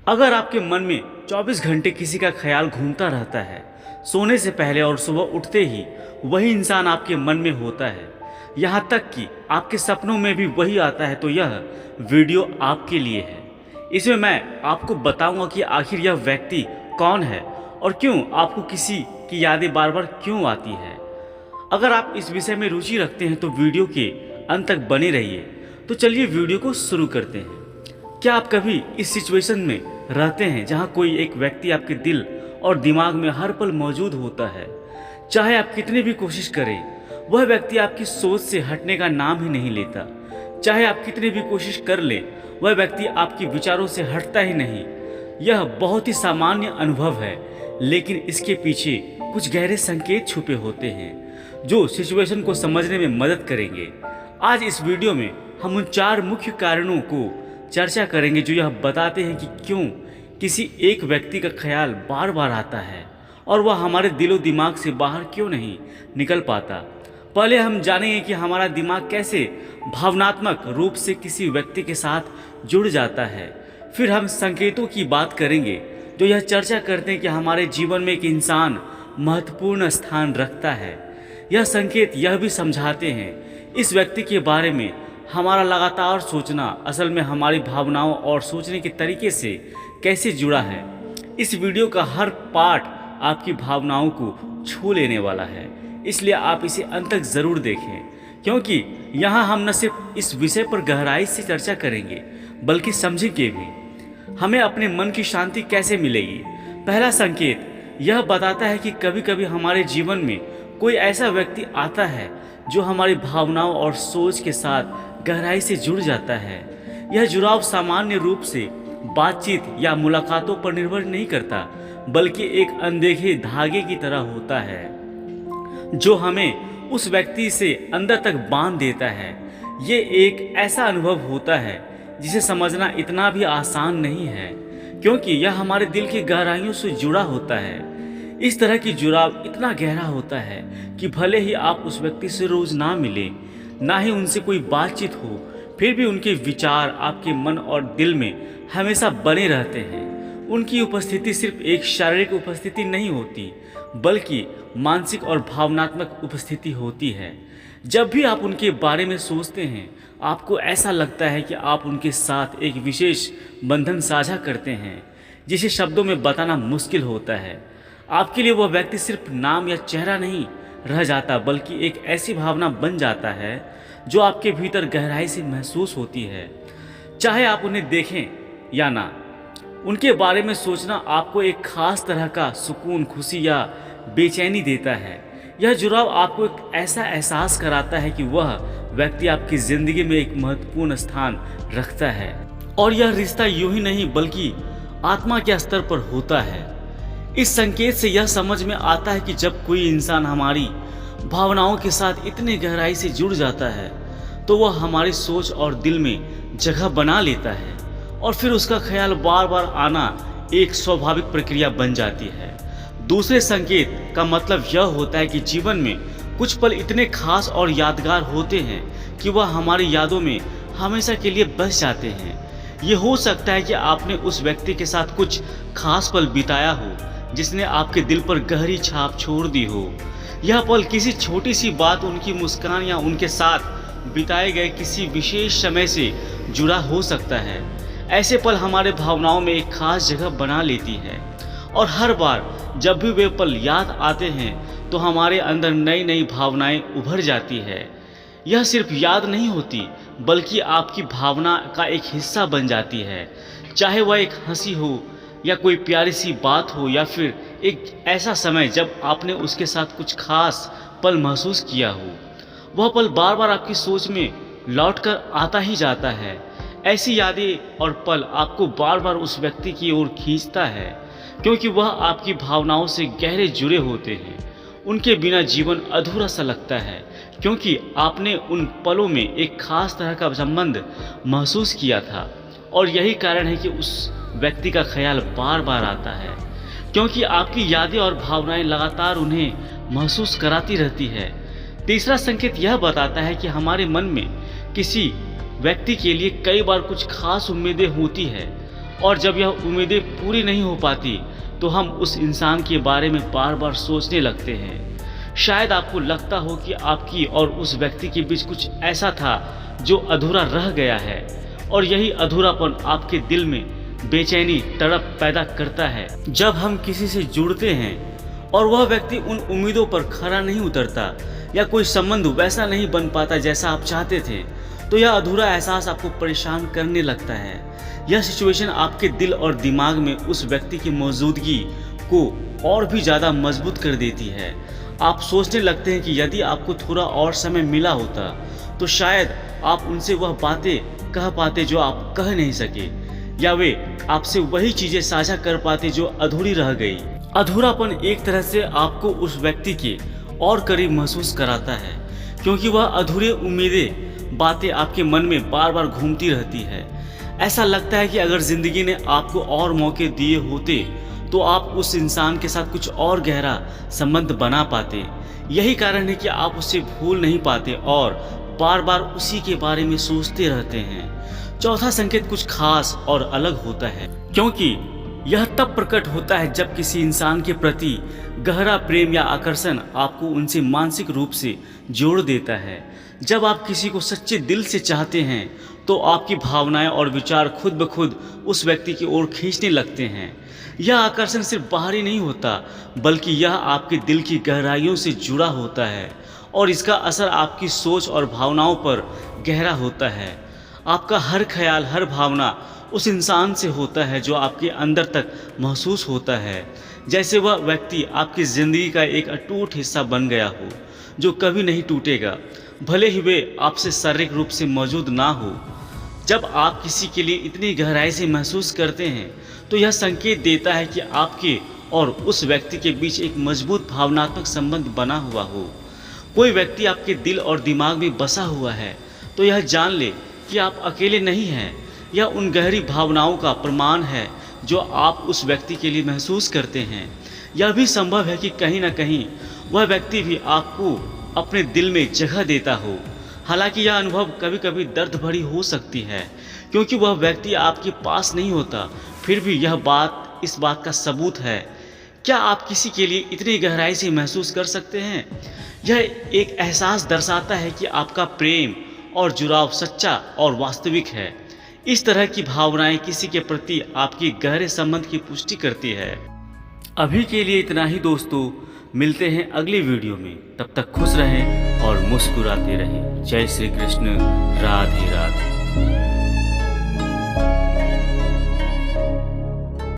अगर आपके मन में 24 घंटे किसी का ख्याल घूमता रहता है, सोने से पहले और सुबह उठते ही वही इंसान आपके मन में होता है, यहाँ तक कि आपके सपनों में भी वही आता है, तो यह वीडियो आपके लिए है। इसमें मैं आपको बताऊंगा कि आखिर यह व्यक्ति कौन है और क्यों आपको किसी की यादें बार बार क्यों आती है। अगर आप इस विषय में रुचि रखते हैं तो वीडियो के अंत तक बने रहिए। तो चलिए वीडियो को शुरू करते हैं। क्या आप कभी इस सिचुएशन में रहते हैं जहां कोई एक व्यक्ति आपके दिल और दिमाग में हर पल मौजूद होता है? चाहे आप कितनी भी कोशिश करें, वह व्यक्ति आपकी सोच से हटने का नाम ही नहीं लेता। चाहे आप कितनी भी कोशिश कर लें, वह व्यक्ति आपके विचारों से हटता ही नहीं। यह बहुत ही सामान्य अनुभव है, लेकिन इसके पीछे कुछ गहरे संकेत छुपे होते हैं जो सिचुएशन को समझने में मदद करेंगे। आज इस वीडियो में हम उन 4 मुख्य कारणों को चर्चा करेंगे जो यह बताते हैं कि क्यों किसी एक व्यक्ति का ख्याल बार बार आता है और वह हमारे दिलो दिमाग से बाहर क्यों नहीं निकल पाता। पहले हम जानेंगे कि हमारा दिमाग कैसे भावनात्मक रूप से किसी व्यक्ति के साथ जुड़ जाता है। फिर हम संकेतों की बात करेंगे जो यह चर्चा करते हैं कि हमारे जीवन में एक इंसान महत्वपूर्ण स्थान रखता है। यह संकेत यह भी समझाते हैं इस व्यक्ति के बारे में हमारा लगातार सोचना असल में हमारी भावनाओं और सोचने के तरीके से कैसे जुड़ा है। इस वीडियो का हर पार्ट आपकी भावनाओं को छू लेने वाला है, इसलिए आप इसे अंत तक ज़रूर देखें, क्योंकि यहाँ हम न सिर्फ इस विषय पर गहराई से चर्चा करेंगे बल्कि समझेंगे भी हमें अपने मन की शांति कैसे मिलेगी। पहला संकेत यह बताता है कि कभी कभी हमारे जीवन में कोई ऐसा व्यक्ति आता है जो हमारी भावनाओं और सोच के साथ गहराई से जुड़ जाता है। यह जुड़ाव सामान्य रूप से बातचीत या मुलाकातों पर निर्भर नहीं करता, बल्कि एक अनदेखे धागे की तरह होता है जो हमें उस व्यक्ति से अंदर तक बांध देता है। ये एक ऐसा अनुभव होता है जिसे समझना इतना भी आसान नहीं है, क्योंकि यह हमारे दिल की गहराइयों से जुड़ा होता है। इस तरह की जुड़ाव इतना गहरा होता है कि भले ही आप उस व्यक्ति से रोज ना मिले, ना ही उनसे कोई बातचीत हो, फिर भी उनके विचार आपके मन और दिल में हमेशा बने रहते हैं। उनकी उपस्थिति सिर्फ एक शारीरिक उपस्थिति नहीं होती, बल्कि मानसिक और भावनात्मक उपस्थिति होती है। जब भी आप उनके बारे में सोचते हैं, आपको ऐसा लगता है कि आप उनके साथ एक विशेष बंधन साझा करते हैं जिसे शब्दों में बताना मुश्किल होता है। आपके लिए वह व्यक्ति सिर्फ नाम या चेहरा नहीं रह जाता, बल्कि एक ऐसी भावना बन जाता है जो आपके भीतर गहराई से महसूस होती है। चाहे आप उन्हें देखें या ना, उनके बारे में सोचना आपको एक खास तरह का सुकून, खुशी या बेचैनी देता है। यह जुड़ाव आपको एक ऐसा एहसास कराता है कि वह व्यक्ति आपकी ज़िंदगी में एक महत्वपूर्ण स्थान रखता है, और यह रिश्ता यूं ही नहीं बल्कि आत्मा के स्तर पर होता है। इस संकेत से यह समझ में आता है कि जब कोई इंसान हमारी भावनाओं के साथ इतने गहराई से जुड़ जाता है तो वह हमारी सोच और दिल में जगह बना लेता है, और फिर उसका ख्याल बार बार आना एक स्वाभाविक प्रक्रिया बन जाती है। दूसरे संकेत का मतलब यह होता है कि जीवन में कुछ पल इतने खास और यादगार होते हैं कि वह हमारी यादों में हमेशा के लिए बस जाते हैं। ये हो सकता है कि आपने उस व्यक्ति के साथ कुछ खास पल बिताया हो जिसने आपके दिल पर गहरी छाप छोड़ दी हो। यह पल किसी छोटी सी बात, उनकी मुस्कान या उनके साथ बिताए गए किसी विशेष समय से जुड़ा हो सकता है। ऐसे पल हमारे भावनाओं में एक खास जगह बना लेती है, और हर बार जब भी वे पल याद आते हैं तो हमारे अंदर नई नई भावनाएं उभर जाती है। यह सिर्फ याद नहीं होती, बल्कि आपकी भावना का एक हिस्सा बन जाती है। चाहे वह एक हंसी हो या कोई प्यारी सी बात हो, या फिर एक ऐसा समय जब आपने उसके साथ कुछ खास पल महसूस किया हो, वह पल बार बार आपकी सोच में लौटकर आता ही जाता है। ऐसी यादें और पल आपको बार बार उस व्यक्ति की ओर खींचता है, क्योंकि वह आपकी भावनाओं से गहरे जुड़े होते हैं। उनके बिना जीवन अधूरा सा लगता है, क्योंकि आपने उन पलों में एक खास तरह का संबंध महसूस किया था, और यही कारण है कि उस व्यक्ति का ख्याल बार बार आता है, क्योंकि आपकी यादें और भावनाएं लगातार उन्हें महसूस कराती रहती है। तीसरा संकेत यह बताता है कि हमारे मन में किसी व्यक्ति के लिए कई बार कुछ खास उम्मीदें होती है, और जब यह उम्मीदें पूरी नहीं हो पाती तो हम उस इंसान के बारे में बार बार सोचने लगते हैं। शायद आपको लगता हो कि आपकी और उस व्यक्ति के बीच कुछ ऐसा था जो अधूरा रह गया है, और यही अधूरापन आपके दिल में बेचैनी, तड़प पैदा करता है। जब हम किसी से जुड़ते हैं और वह व्यक्ति उन उम्मीदों पर खरा नहीं उतरता या कोई संबंध वैसा नहीं बन पाता जैसा आप चाहते थे, तो यह अधूरा एहसास आपको परेशान करने लगता है। यह सिचुएशन आपके दिल और दिमाग में उस व्यक्ति की मौजूदगी को और भी ज़्यादा मजबूत कर देती है। आप सोचने लगते हैं कि यदि आपको थोड़ा और समय मिला होता तो शायद आप उनसे वह बातें कह पाते जो आप कह नहीं सके, या वे आपसे वही चीज़ें साझा कर पाते जो अधूरी रह गई। अधूरापन एक तरह से आपको उस व्यक्ति के और करीब महसूस कराता है, क्योंकि वह अधूरी उम्मीदें, बातें आपके मन में बार बार घूमती रहती है। ऐसा लगता है कि अगर ज़िंदगी ने आपको और मौके दिए होते तो आप उस इंसान के साथ कुछ और गहरा संबंध बना पाते। यही कारण है कि आप उसे भूल नहीं पाते और बार बार उसी के बारे में सोचते रहते हैं। चौथा संकेत कुछ खास और अलग होता है, क्योंकि यह तब प्रकट होता है जब किसी इंसान के प्रति गहरा प्रेम या आकर्षण आपको उनसे मानसिक रूप से जोड़ देता है। जब आप किसी को सच्चे दिल से चाहते हैं तो आपकी भावनाएं और विचार खुद ब खुद उस व्यक्ति की ओर खींचने लगते हैं। यह आकर्षण सिर्फ बाहरी नहीं होता, बल्कि यह आपके दिल की गहराइयों से जुड़ा होता है और इसका असर आपकी सोच और भावनाओं पर गहरा होता है। आपका हर ख्याल, हर भावना उस इंसान से होता है जो आपके अंदर तक महसूस होता है, जैसे वह व्यक्ति आपकी ज़िंदगी का एक अटूट हिस्सा बन गया हो जो कभी नहीं टूटेगा, भले ही वे आपसे शारीरिक रूप से मौजूद ना हो। जब आप किसी के लिए इतनी गहराई से महसूस करते हैं तो यह संकेत देता है कि आपके और उस व्यक्ति के बीच एक मजबूत भावनात्मक संबंध बना हुआ हो। कोई व्यक्ति आपके दिल और दिमाग में बसा हुआ है तो यह जान ले कि आप अकेले नहीं हैं। यह उन गहरी भावनाओं का प्रमाण है जो आप उस व्यक्ति के लिए महसूस करते हैं। यह भी संभव है कि कहीं ना कहीं वह व्यक्ति भी आपको अपने दिल में जगह देता हो। हालांकि यह अनुभव कभी कभी दर्द भरी हो सकती है, क्योंकि वह व्यक्ति आपके पास नहीं होता। फिर भी यह बात इस बात का सबूत है। क्या आप किसी के लिए इतनी गहराई से महसूस कर सकते हैं? यह एक एहसास दर्शाता है कि आपका प्रेम और जुड़ाव सच्चा और वास्तविक है। इस तरह की भावनाएं किसी के प्रति आपकी गहरे संबंध की पुष्टि करती है। अभी के लिए इतना ही दोस्तों, मिलते हैं अगली वीडियो में। तब तक खुश रहें और मुस्कुराते रहें। जय श्री कृष्ण, राधे राधे।